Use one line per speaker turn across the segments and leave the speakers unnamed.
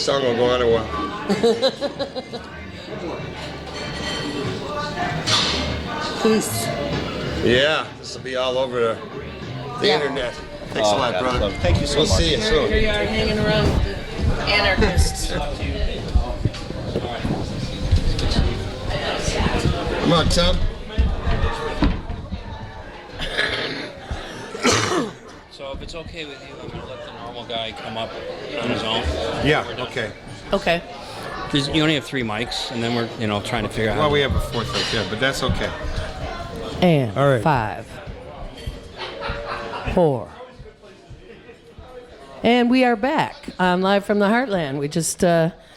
song will go on a while.
Peace.
Yeah, this will be all over the internet. Thanks a lot, brother.
Thank you so much.
We'll see you soon.
Here you are hanging around with the anarchists.
Come on, Thom.
So if it's okay with you, I'm going to let the normal guy come up on his own.
Yeah, okay.
Okay.
You only have 3 mics, and then we're trying to figure out.
Well, we have a 4th right there, but that's okay.
And
All right.
5, 4. And we are back on Live from the Heartland. We just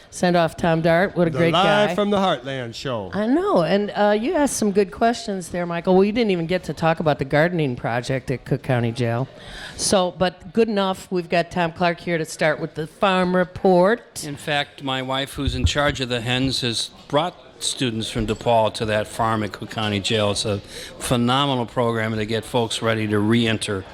sent off Thom Dart. What a great guy.
Live from the Heartland show.
I know. And you asked some good questions there, Michael. Well, you didn't even get to talk about the gardening project at Cook County Jail. So, but good enough. We've got Tom Clark here to start with the farm report.
In fact, my wife, who's in charge of the hens, has brought students from DePaul to that farm at Cook County Jail. It's a phenomenal program to get folks ready to re-enter.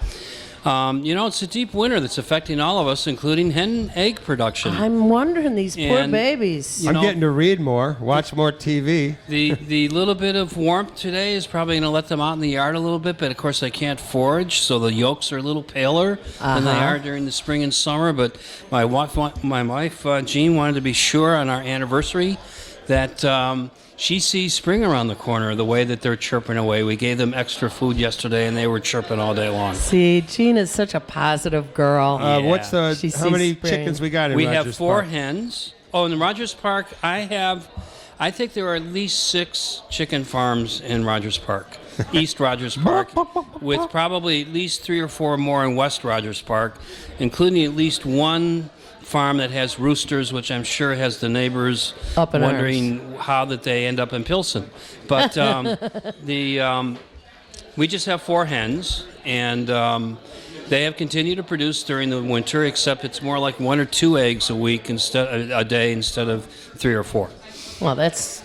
It's a deep winter that's affecting all of us, including hen egg production.
I'm wondering, these poor
And,
babies.
I'm getting to read more, watch more TV.
The little bit of warmth today is probably going to let them out in the yard a little bit, but of course they can't forage, so the yolks are a little paler than they are during the spring and summer. But my wife Jean, wanted to be sure on our anniversary that she sees spring around the corner, the way that they're chirping away. We gave them extra food yesterday, and they were chirping all day long.
See, Jean is such a positive girl.
What's
She
how
sees
many
spring.
chickens we got in
We
Rogers
have 4
Park?
hens. Oh, in Rogers Park, I think there are at least 6 chicken farms in Rogers Park, East Rogers Park, with probably at least 3 or 4 more in West Rogers Park, including at least 1 farm that has roosters, which I'm sure has the neighbors
Up in
wondering how that they end up in Pilsen. But we just have 4 hens, and they have continued to produce during the winter, except it's more like 1 or 2 eggs a week a day instead of 3 or 4.
Well, that's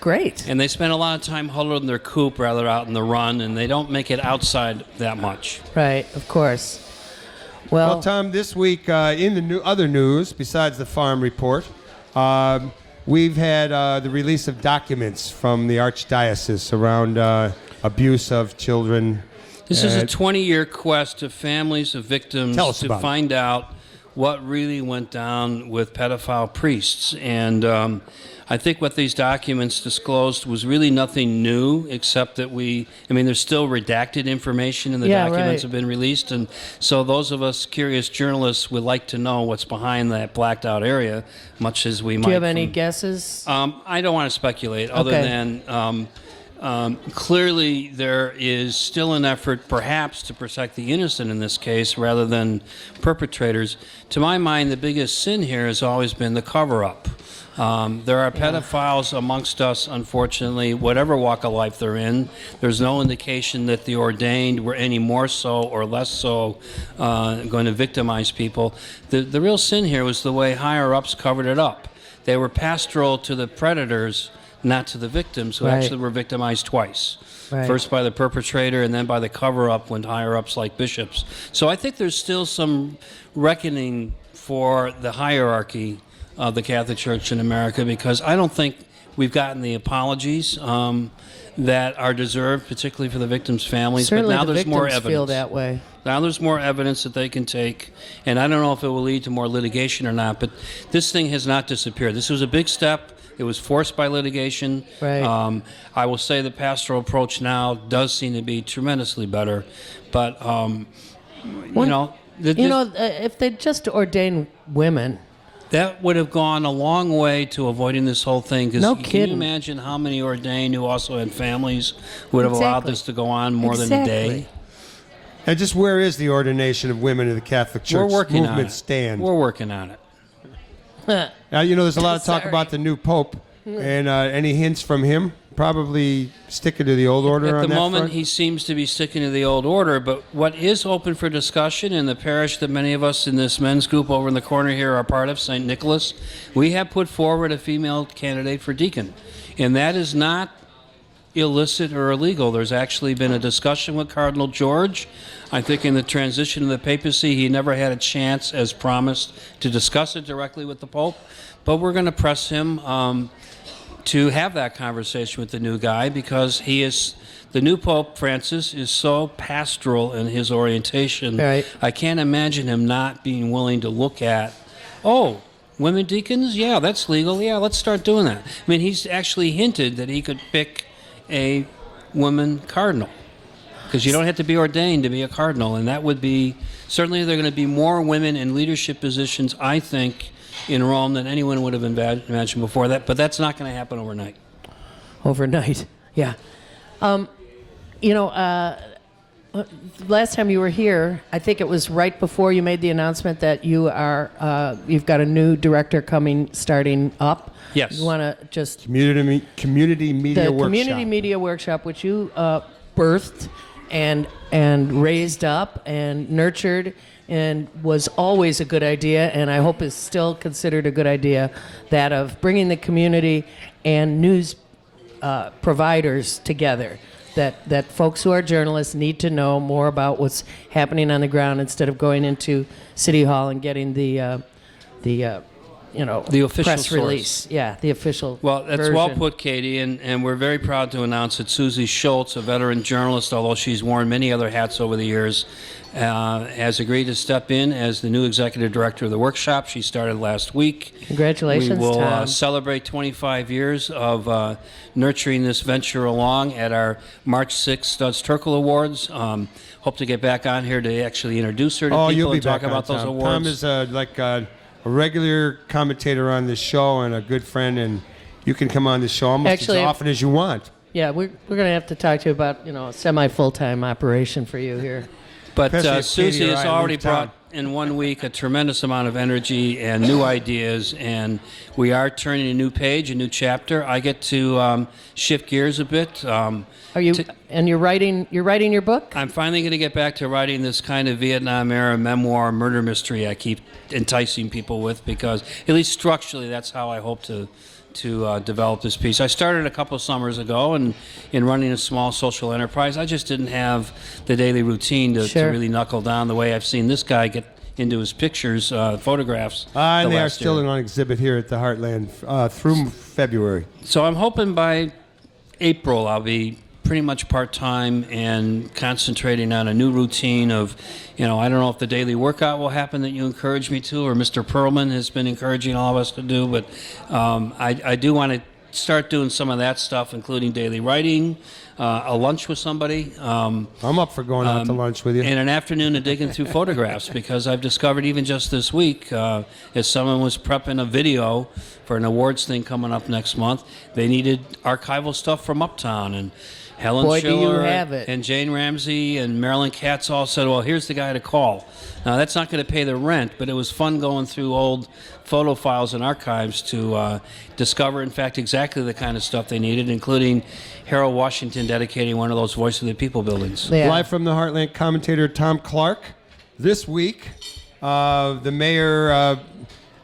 great.
And they spend a lot of time huddled in their coop rather out in the run, and they don't make it outside that much.
Right, of course.
Well, Thom, this week in the other news, besides the farm report, we've had the release of documents from the Archdiocese around abuse of children.
This is a 20-year quest of families of victims to find out what really went down with pedophile priests. And I think what these documents disclosed was really nothing new, except that there's still redacted information, and the documents have been released. And so those of us curious journalists would like to know what's behind that blacked out area, much as we might.
Do you have any guesses?
I don't want to speculate, other than clearly there is still an effort perhaps to protect the innocent in this case rather than perpetrators. To my mind, the biggest sin here has always been the cover-up. There are pedophiles amongst us, unfortunately, whatever walk of life they're in. There's no indication that the ordained were any more so or less so going to victimize people. The real sin here was the way higher-ups covered it up. They were pastoral to the predators, not to the victims, who actually were victimized twice. Right. First by the perpetrator and then by the cover-up when higher-ups like bishops. So I think there's still some reckoning for the hierarchy of the Catholic Church in America, because I don't think we've gotten the apologies that are deserved, particularly for the victims' families.
Certainly
but now there's more evidence.
Feel that way.
Now there's more evidence that they can take, and I don't know if it will lead to more litigation or not, but this thing has not disappeared. This was a big step. It was forced by litigation.
Right.
I will say the pastoral approach now does seem to be tremendously better, but
if they just ordain women,
that would have gone a long way to avoiding this whole thing.
No
Can
kidding.
you imagine how many ordained who also had families would have allowed this to go on more than a day?
And just where is the ordination of women in the Catholic Church?
We're working
movement
on it.
stand?
We're working on it.
Now, there's a lot of talk about the new Pope, and any hints from him? Probably sticking to the old order on that
At the moment,
front?
he seems to be sticking to the old order, but what is open for discussion in the parish that many of us in this men's group over in the corner here are part of, St. Nicholas, we have put forward a female candidate for deacon. And that is not illicit or illegal. There's actually been a discussion with Cardinal George. I think in the transition of the papacy, he never had a chance, as promised, to discuss it directly with the Pope. But we're going to press him to have that conversation with the new guy, because the new Pope Francis is so pastoral in his orientation.
Right.
I can't imagine him not being willing to look at, women deacons? Yeah, that's legal. Yeah, let's start doing that. I mean, he's actually hinted that he could pick a woman cardinal, because you don't have to be ordained to be a cardinal, and that would be, certainly there are going to be more women in leadership positions, I think, in Rome than anyone would have imagined before that, but that's not going to happen overnight.
Overnight, yeah. Last time you were here, I think it was right before you made the announcement that you've got a new director starting up.
Yes.
You want to just
Community Media Workshop.
Community Media Workshop, which you birthed and raised up and nurtured, and was always a good idea, and I hope is still considered a good idea, that of bringing the community and news providers together. That folks who are journalists need to know more about what's happening on the ground, instead of going into City Hall and getting the
official
press
source.
release. Yeah, the official
Well, that's
version.
well put, Katie, and we're very proud to announce that Susie Schultz, a veteran journalist, although she's worn many other hats over the years, has agreed to step in as the new executive director of the workshop. She started last week.
Congratulations,
We will
Tom.
celebrate 25 years of nurturing this venture along at our March 6th Studs Terkel Awards. Hope to get back on here to actually introduce her to people
you'll be
and talk
back on,
about those
Tom.
awards.
Tom is a regular commentator on this show and a good friend, and you can come on this show almost
Actually,
as often as you want.
Yeah, we're going to have to talk to you about a semi-full-time operation for you here.
But
Especially if
Susie
Katie or
has
I
already
leave town.
brought in 1 week a tremendous amount of energy and new ideas, and we are turning a new page, a new chapter. I get to shift gears a bit.
Are you? And you're writing your book?
I'm finally going to get back to writing this kind of Vietnam-era memoir murder mystery I keep enticing people with, because at least structurally that's how I hope to develop this piece. I started a couple of summers ago, and in running a small social enterprise, I just didn't have the daily routine to really knuckle down the way I've seen this guy get into his pictures, photographs.
And they are still on exhibit here at the Heartland through February.
So I'm hoping by April I'll be pretty much part-time and concentrating on a new routine of, I don't know if the daily workout will happen that you encourage me to, or Mr. Perlman has been encouraging all of us to do, but I do want to start doing some of that stuff, including daily writing, a lunch with somebody.
I'm up for going out to lunch with you.
And an afternoon of digging through photographs, because I've discovered even just this week, as someone was prepping a video for an awards thing coming up next month, they needed archival stuff from Uptown, and Helen
Boy, do you
Schiller
have it.
and Jane Ramsey and Marilyn Katz all said, well, here's the guy to call. Now, that's not going to pay the rent, but it was fun going through old photo files and archives to discover, in fact, exactly the kind of stuff they needed, including Harold Washington dedicating one of those Voice of the People buildings.
Yeah.
Live from the Heartland, commentator Tom Clark. This week, the mayor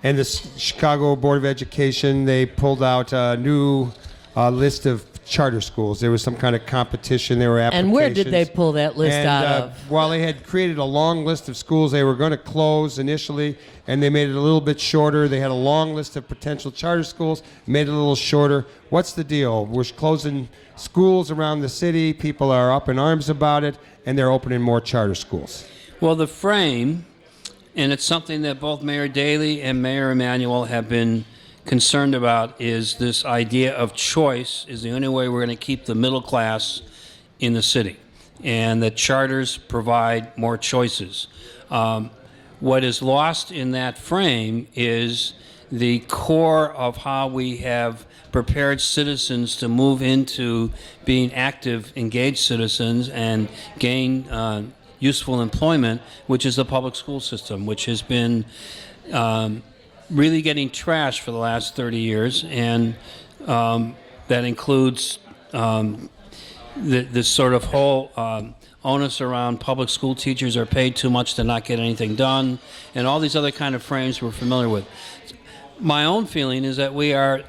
and the Chicago Board of Education, they pulled out a new list of charter schools. There was some kind of competition. There were applications.
And where did they pull that list out of?
While they had created a long list of schools they were going to close initially, and they made it a little bit shorter. They had a long list of potential charter schools, made it a little shorter. What's the deal? We're closing schools around the city. People are up in arms about it, and they're opening more charter schools.
Well, the frame, and it's something that both Mayor Daley and Mayor Emanuel have been concerned about, is this idea of choice is the only way we're going to keep the middle class in the city, and that charters provide more choices. What is lost in that frame is the core of how we have prepared citizens to move into being active, engaged citizens and gain useful employment, which is the public school system, which has been really getting trashed for the last 30 years, and that includes this sort of whole onus around public school teachers are paid too much to not get anything done, and all these other kind of frames we're familiar with. My own feeling is that we are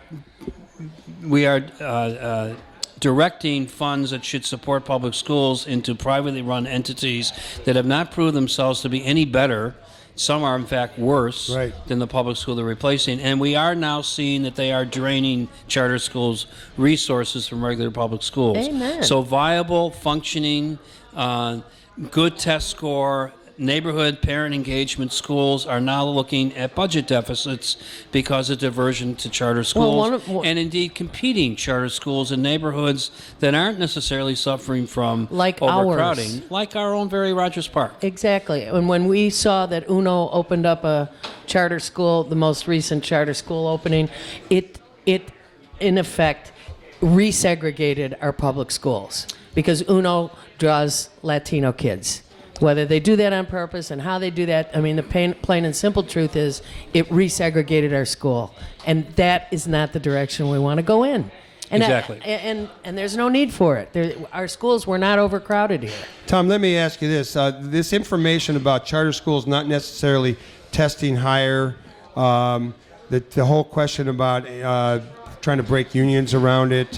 directing funds that should support public schools into privately run entities that have not proved themselves to be any better. Some are, in fact, worse than the public school they're replacing. And we are now seeing that they are draining charter schools' resources from regular public schools.
Amen.
So viable, functioning, good test score, neighborhood parent engagement schools are now looking at budget deficits because of diversion to charter schools, and indeed competing charter schools in neighborhoods that aren't necessarily suffering from overcrowding, like our own very Rogers Park.
Exactly. And when we saw that UNO opened up a charter school, the most recent charter school opening, it in effect resegregated our public schools because UNO draws Latino kids. Whether they do that on purpose and how they do that, I mean, the plain and simple truth is it resegregated our school. And that is not the direction we want to go in. And
exactly.
And there's no need for it. Our schools were not overcrowded here.
Tom, let me ask you this. This information about charter schools not necessarily testing higher, the whole question about trying to break unions around it,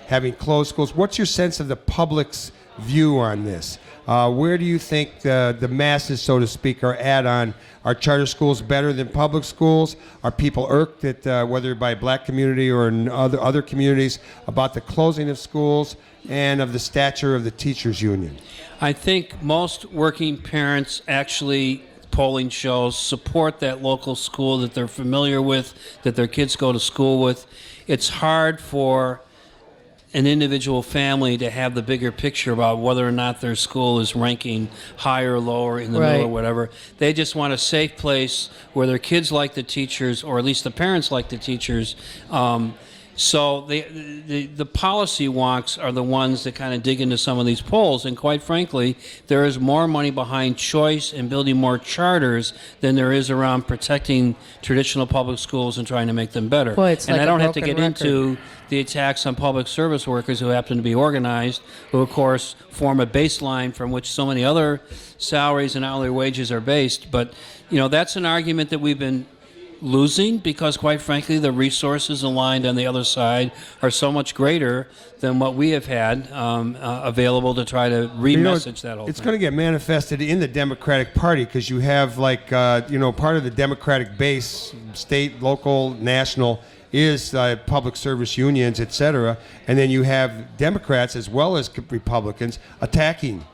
having closed schools. What's your sense of the public's view on this? Where do you think the masses, so to speak, are at on are charter schools better than public schools? Are people irked at whether by black community or in other communities about the closing of schools and of the stature of the teachers union?
I think most working parents actually, polling shows, support that local school that they're familiar with, that their kids go to school with. It's hard for an individual family to have the bigger picture about whether or not their school is ranking higher or lower in the middle or whatever. They just want a safe place where their kids like the teachers, or at least the parents like the teachers. So the policy wonks are the ones that kind of dig into some of these polls. And quite frankly, there is more money behind choice and building more charters than there is around protecting traditional public schools and trying to make them better.
Boy, it's
and
like
I don't have to
broken
get
record.
into the attacks on public service workers who happen to be organized, who of course form a baseline from which so many other salaries and hourly wages are based. But that's an argument that we've been losing because, quite frankly, the resources aligned on the other side are so much greater than what we have had available to try to re-message that whole
It's
thing.
going to get manifested in the Democratic Party because you have part of the Democratic base, state, local, national, is public service unions, et cetera. And then you have Democrats as well as Republicans attacking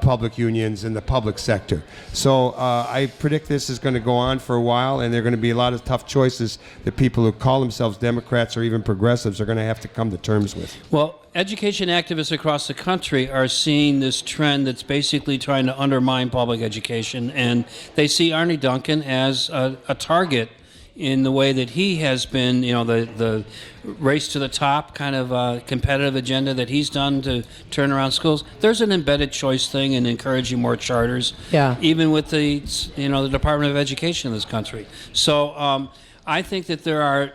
public unions in the public sector. So I predict this is going to go on for a while, and there are going to be a lot of tough choices that people who call themselves Democrats or even progressives are going to have to come to terms with.
Well, education activists across the country are seeing this trend that's basically trying to undermine public education, and they see Arne Duncan as a target in the way that he has been, the race to the top kind of competitive agenda that he's done to turn around schools. There's an embedded choice thing in encouraging more charters, even with the Department of Education in this country. So I think that there are,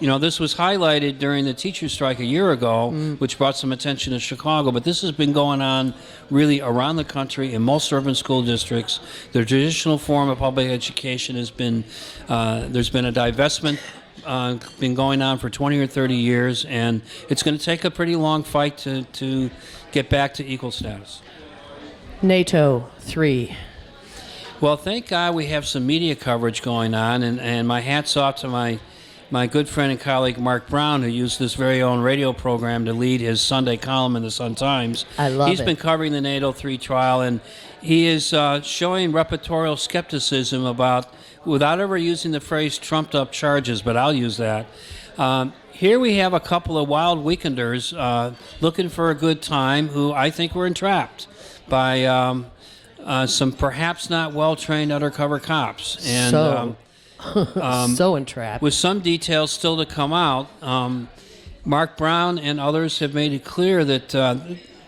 this was highlighted during the teacher strike a year ago, which brought some attention to Chicago, but this has been going on really around the country in most urban school districts. The traditional form of public education has been, there's been a divestment been going on for 20 or 30 years, and it's going to take a pretty long fight to get back to equal status.
NATO 3.
Well, thank God we have some media coverage going on, and my hat's off to my good friend and colleague Mark Brown, who used this very own radio program to lead his Sunday column in the Sun-Times.
I love
He's been covering the NATO 3 trial, and he is showing repertorial skepticism about, without ever using the phrase trumped-up charges, but I'll use that. Here we have a couple of wild weekenders looking for a good time who I think were entrapped by some perhaps not well-trained undercover cops. And
so entrapped.
With some details still to come out, Mark Brown and others have made it clear that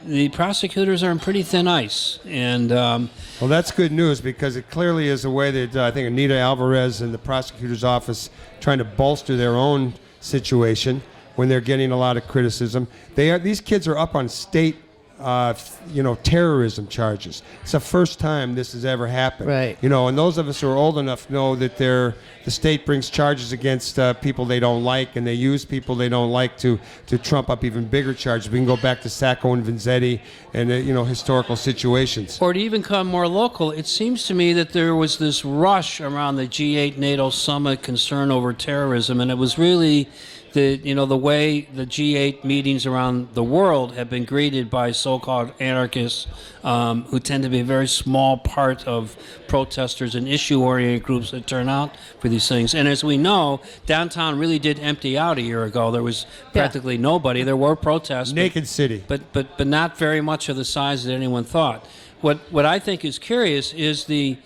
the prosecutors are in pretty thin ice. And
well, that's good news because it clearly is a way that I think Anita Alvarez and the prosecutor's office trying to bolster their own situation when they're getting a lot of criticism. These kids are up on state terrorism charges. It's the first time this has ever happened.
Right.
And those of us who are old enough know that the state brings charges against people they don't like, and they use people they don't like to trump up even bigger charges. We can go back to Sacco and Vanzetti and historical situations.
Or to even come more local, it seems to me that there was this rush around the G8 NATO summit concern over terrorism, and it was really the way the G8 meetings around the world have been greeted by so-called anarchists who tend to be a very small part of protesters and issue-oriented groups that turn out for these things. And as we know, downtown really did empty out a year ago. There was practically nobody. There were protests.
Naked city.
But not very much of the size that anyone thought. What I think is curious is the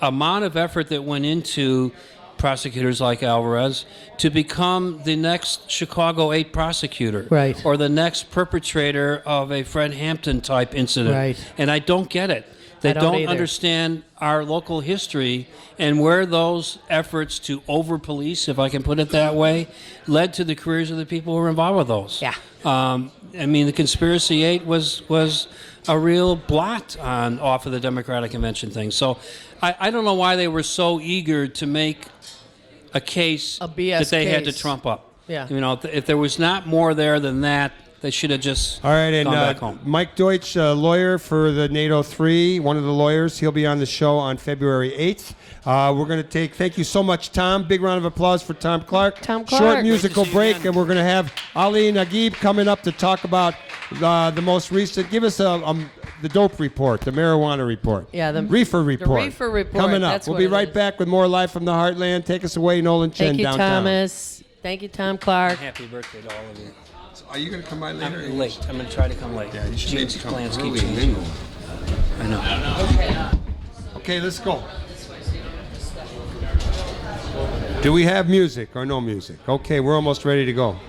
amount of effort that went into prosecutors like Alvarez to become the next Chicago 8 prosecutor,
right,
or the next perpetrator of a Fred Hampton type incident.
Right.
And I don't get it. They don't understand our local history and where those efforts to over-police, if I can put it that way, led to the careers of the people who were involved with those.
Yeah.
The Conspiracy 8 was a real blot off of the Democratic Convention thing. So I don't know why they were so eager to make a case
a BS
that they
case.
had to trump up.
Yeah.
If there was not more there than that, they should have just gone back home.
Mike Deutsch, lawyer for the NATO 3, one of the lawyers, he'll be on the show on February 8th. We're going to thank you so much, Thom. Big round of applause for Thom Clark.
Thom Clark.
Short musical break,
again.
and we're going to have Ali Naguib coming up to talk about the most recent. Give us the dope report, the marijuana report.
Yeah, the
reefer report.
The reefer report.
Coming up.
That's
We'll
what
be
it
right
is.
back with more Live from the Heartland. Take us away, Nolan Chen,
Thank you,
downtown.
Thomas. Thank you, Thom Clark.
Happy birthday to all of you.
Are you going to come by later?
I'm late. I'm going to try to come late.
Yeah, you should maybe come
plans
early
keep
and
changing.
mingle.
I know.
Okay, let's go. Do we have music or no music? Okay, we're almost ready to go.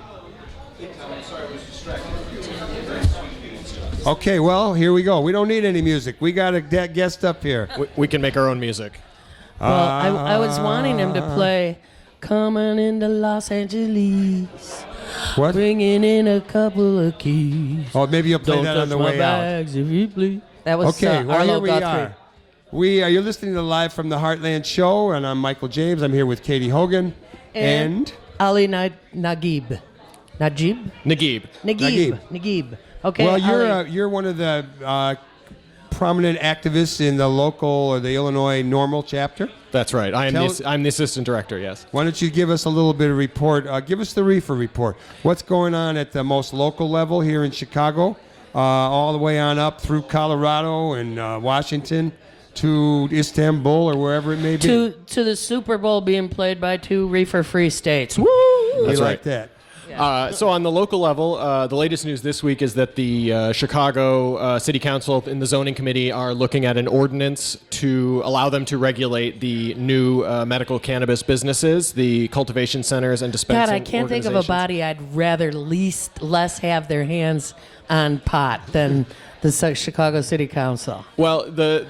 Okay, well, here we go. We don't need any music. We got a guest up here.
We can make our own music.
Well, I was wanting him to play "Coming into Los Angeles."
What?
Bringing in a couple of keys.
Oh, maybe you'll play
Don't
that on
touch
the
my
way out.
bags if you please. That was
Okay, well,
Arlo
here we
Guthrie.
are. You're listening to Live from the Heartland show, and I'm Michael James. I'm here with Katie Hogan and
Ali Naguib. Najib?
Naguib.
Naguib. Okay.
well,
Ali.
you're one of the prominent activists in the local or the Illinois Normal chapter.
That's right. I'm the assistant director, yes.
Why don't you give us a little bit of report? Give us the reefer report. What's going on at the most local level here in Chicago, all the way on up through Colorado and Washington to Istanbul or wherever it may be?
To the Super Bowl being played by 2 reefer-free states. Woo!
We
That's
like
right.
that.
So on the local level, the latest news this week is that the Chicago City Council and the Zoning Committee are looking at an ordinance to allow them to regulate the new medical cannabis businesses, the cultivation centers and dispensing
God, I can't think of a body I'd rather less have their hands on pot than the Chicago City Council.
Well, the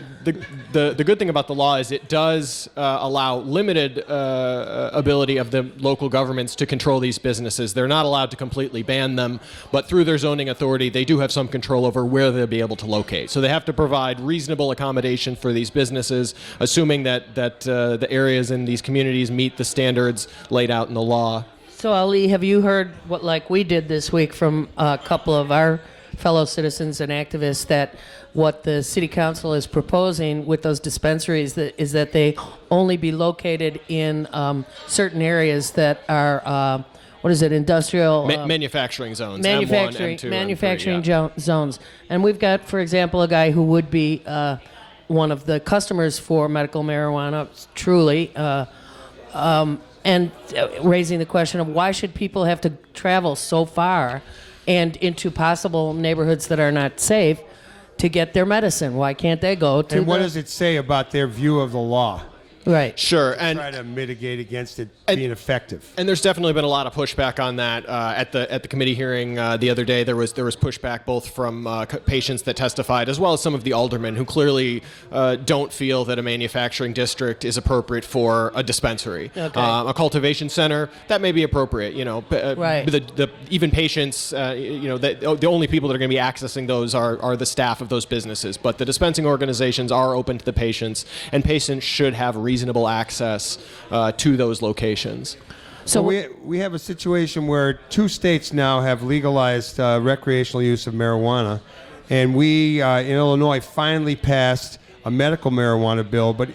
good thing about the law is it does allow limited ability of the local governments to control these businesses. They're not allowed to completely ban them, but through their zoning authority, they do have some control over where they'll be able to locate. So they have to provide reasonable accommodation for these businesses, assuming that the areas in these communities meet the standards laid out in the law.
So, Ali, have you heard what, like we did this week, from a couple of our fellow citizens and activists, that what the city council is proposing with those dispensaries is that they only be located in certain areas that are industrial
manufacturing zones,
manufacturing
M1, M2,
manufacturing
M3,
zones. And we've got, for example, a guy who would be one of the customers for medical marijuana, truly, and raising the question of why should people have to travel so far and into possible neighborhoods that are not safe to get their medicine? Why can't they go to
And what does it say about their view of the law?
Right.
Sure. And
try to mitigate against it being effective.
And there's definitely been a lot of pushback on that. At the committee hearing the other day, there was pushback both from patients that testified as well as some of the aldermen who clearly don't feel that a manufacturing district is appropriate for a dispensary.
Okay.
A cultivation center, that may be appropriate.
Right.
Even patients, the only people that are going to be accessing those are the staff of those businesses. But the dispensing organizations are open to the patients, and patients should have reasonable access to those locations.
So we have a situation where 2 states now have legalized recreational use of marijuana, and we in Illinois finally passed a medical marijuana bill. But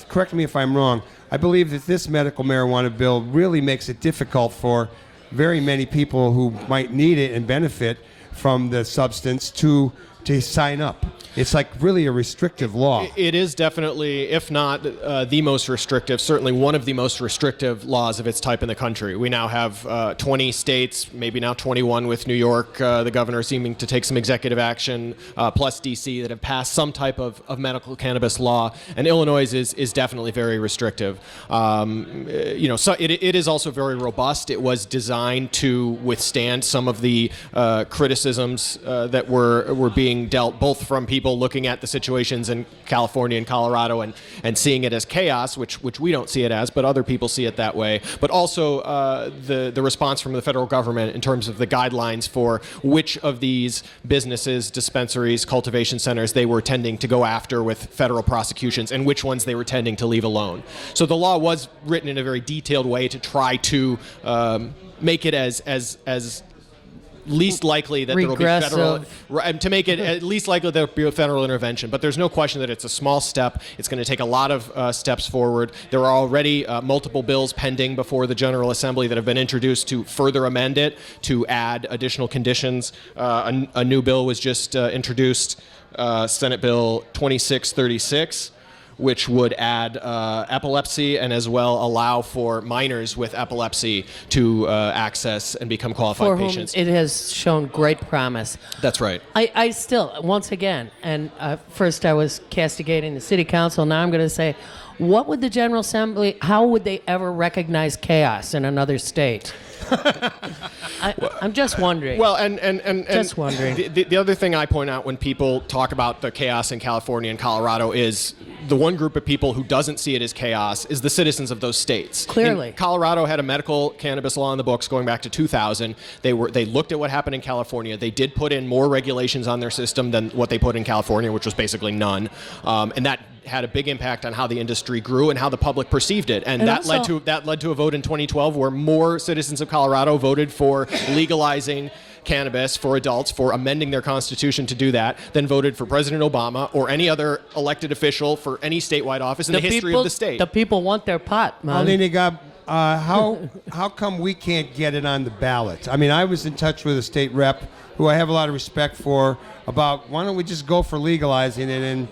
correct me if I'm wrong, I believe that this medical marijuana bill really makes it difficult for very many people who might need it and benefit from the substance to sign up. It's like really a restrictive law.
It is definitely, if not the most restrictive, certainly one of the most restrictive laws of its type in the country. We now have 20 states, maybe now 21 with New York, the governor seeming to take some executive action, plus D.C. that have passed some type of medical cannabis law. And Illinois is definitely very restrictive. So it is also very robust. It was designed to withstand some of the criticisms that were being dealt both from people looking at the situations in California and Colorado and seeing it as chaos, which we don't see it as, but other people see it that way. But also the response from the federal government in terms of the guidelines for which of these businesses, dispensaries, cultivation centers they were tending to go after with federal prosecutions and which ones they were tending to leave alone. So the law was written in a very detailed way to try to make it as least likely that there will be federal, to make it at least likely there will be a federal intervention. But there's no question that it's a small step. It's going to take a lot of steps forward. There are already multiple bills pending before the General Assembly that have been introduced to further amend it, to add additional conditions. A new bill was just introduced, Senate Bill 2636. Which would add epilepsy and as well allow for minors with epilepsy to access and become qualified patients.
For whom it has shown great promise.
That's right.
I still, once again, and first I was castigating the city council, now I'm going to say, what would the General Assembly, how would they ever recognize chaos in another state? I'm just wondering.
Well, and
just wondering.
The other thing I point out when people talk about the chaos in California and Colorado is the one group of people who doesn't see it as chaos is the citizens of those states.
Clearly.
Colorado had a medical cannabis law in the books going back to 2000. They looked at what happened in California. They did put in more regulations on their system than what they put in California, which was basically none. And that had a big impact on how the industry grew and how the public perceived it. And that led to a vote in 2012 where more citizens of Colorado voted for legalizing cannabis for adults, for amending their constitution to do that, than voted for President Obama or any other elected official for any statewide office in the history of the state.
The people want their pot, man.
How come we can't get it on the ballot? I mean, I was in touch with a state rep who I have a lot of respect for about why don't we just go for legalizing it, and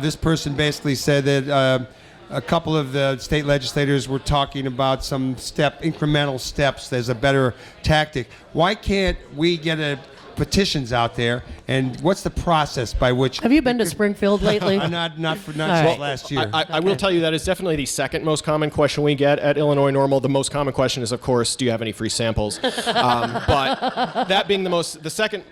this person basically said that a couple of the state legislators were talking about some incremental steps as a better tactic. Why can't we get petitions out there, and what's the process by which...
Have you been to Springfield lately?
Not since last year.
I will tell you that is definitely the second most common question we get at Illinois Normal. The most common question is, of course, do you have any free samples? But that being the second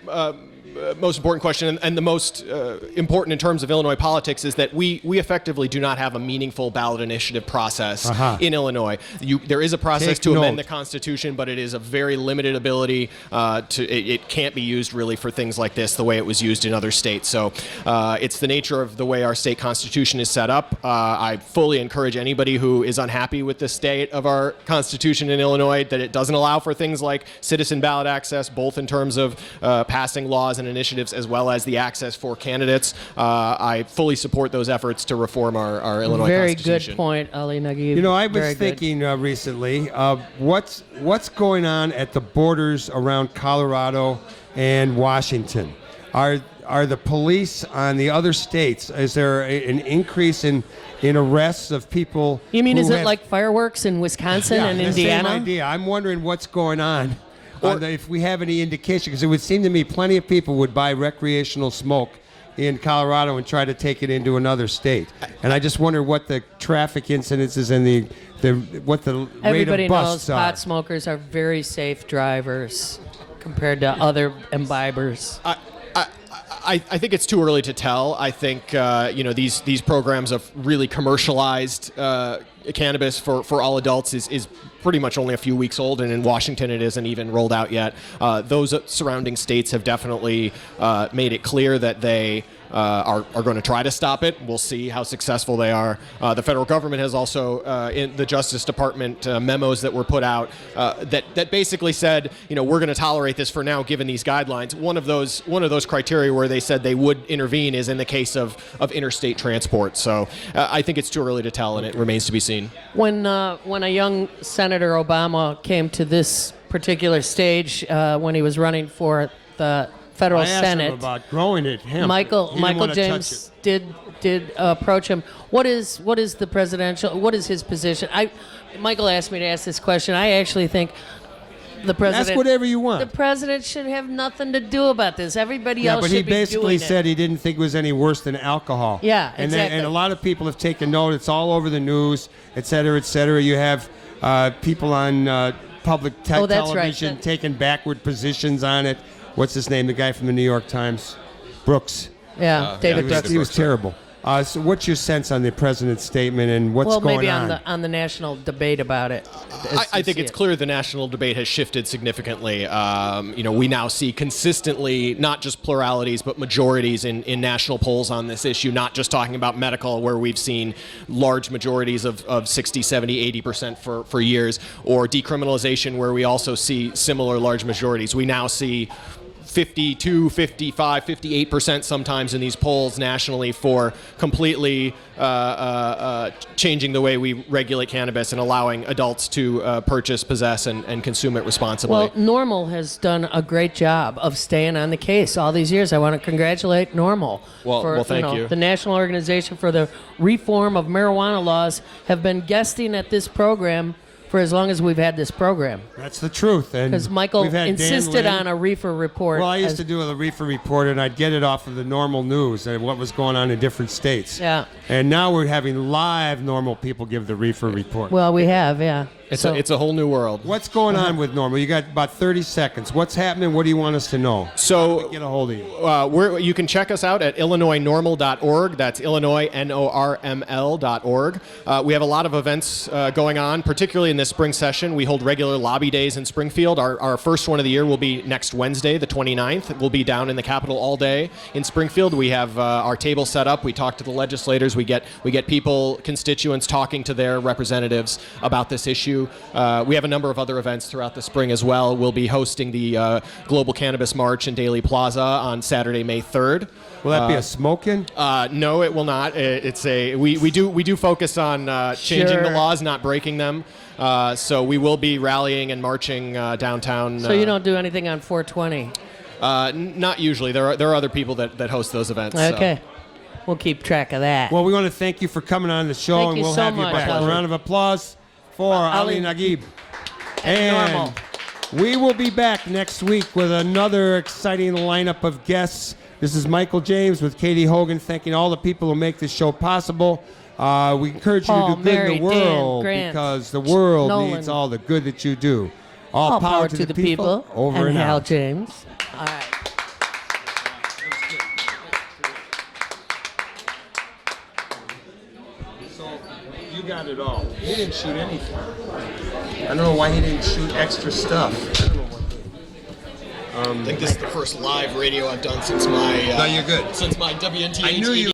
most important question and the most important in terms of Illinois politics is that we effectively do not have a meaningful ballot initiative process in Illinois. There is a process to amend the Constitution, but it is a very limited ability. It can't be used really for things like this the way it was used in other states. So it's the nature of the way our state constitution is set up. I fully encourage anybody who is unhappy with the state of our constitution in Illinois that it doesn't allow for things like citizen ballot access, both in terms of passing laws and initiatives as well as the access for candidates. I fully support those efforts to reform our Illinois Constitution.
Very good point, Ali Naguib.
I was thinking recently, what's going on at the borders around Colorado and Washington? Are the police on the other states, is there an increase in arrests of people?
You mean, is it like fireworks in Wisconsin and Indiana?
Same idea. I'm wondering what's going on. If we have any indication, because it would seem to me plenty of people would buy recreational smoke in Colorado and try to take it into another state. And I just wonder what the traffic incidences and what the rate
Everybody
of
knows
busts are.
pot smokers are very safe drivers compared to other imbibers.
I think it's too early to tell. I think these programs of really commercialized cannabis for all adults is pretty much only a few weeks old, and in Washington it isn't even rolled out yet. Those surrounding states have definitely made it clear that they are going to try to stop it. We'll see how successful they are. The federal government has also, in the Justice Department memos that were put out, that basically said, we're going to tolerate this for now, given these guidelines. One of those criteria where they said they would intervene is in the case of interstate transport. So I think it's too early to tell, and it remains to be seen.
When a young Senator Obama came to this particular stage when he was running for the federal
I asked
Senate,
him about growing it.
Michael James did approach him. What is the presidential? What is his position? Michael asked me to ask this question. I actually think the president.
Ask whatever you want.
The president should have nothing to do about this. Everybody
Yeah,
else
but
should
he
be doing
basically
it.
said he didn't think it was any worse than alcohol.
Yeah,
and
exactly.
And a lot of people have taken note. It's all over the news, et cetera, et cetera. You have people on public
Oh, that's right.
television taking backward positions on it. What's his name? The guy from the New York Times, Brooks.
Yeah, David Brooks.
He was terrible. So what's your sense on the president's statement and what's going on?
Well, maybe on the national debate about it.
I think it's clear the national debate has shifted significantly. We now see consistently not just pluralities but majorities in national polls on this issue, not just talking about medical, where we've seen large majorities of 60, 70, 80% for years, or decriminalization, where we also see similar large majorities. We now see 52, 55, 58% sometimes in these polls nationally for completely changing the way we regulate cannabis and allowing adults to purchase, possess, and consume it responsibly.
Well, NORML has done a great job of staying on the case all these years. I want to congratulate NORML.
Well, thank you.
The National Organization for the Reform of Marijuana Laws have been guesting at this program for as long as we've had this program.
That's the truth.
Because Michael insisted on a reefer report.
Well, I used to do a reefer report, and I'd get it off of the normal news and what was going on in different states.
Yeah.
And now we're having live normal people give the reefer report.
Well, we have, yeah.
It's a whole new world.
What's going on with normal? You got about 30 seconds. What's happening? What do you want us to know?
So
how do we get a hold of you?
You can check us out at illinoisnormal.org. That's Illinois, NORML.org. We have a lot of events going on, particularly in this spring session. We hold regular lobby days in Springfield. Our first one of the year will be next Wednesday, the 29th. We'll be down in the Capitol all day in Springfield. We have our table set up. We talk to the legislators. We get people, constituents, talking to their representatives about this issue. We have a number of other events throughout the spring as well. We'll be hosting the Global Cannabis March in Daly Plaza on Saturday, May 3rd.
Will that be a smoke-in?
No, it will not. We do focus on changing the laws, not breaking them. So we will be rallying and marching downtown.
So you don't do anything on 420?
Not usually. There are other people that host those events.
Okay.
So.
We'll keep track of that.
Well, we want to thank you for coming on the show,
Thank
and
you
we'll
so
have
much,
you back.
Ali.
A round of applause for Ali Naguib. And
Normal.
we will be back next week with another exciting lineup of guests. This is Michael James with Katie Hogan, thanking all the people who make this show possible. We encourage you
Paul,
to do good
Mary,
in the world,
Dan, Grant,
because the world
Nolan.
needs all the good that you do. All
power to the people.
Over and
Hal
out.
James. All right.
You got it all. He didn't shoot anything. I don't know why he didn't shoot extra stuff. I don't know what.
I think this is the first live radio I've done since my
No, you're good.
since my WNTH.
I knew you.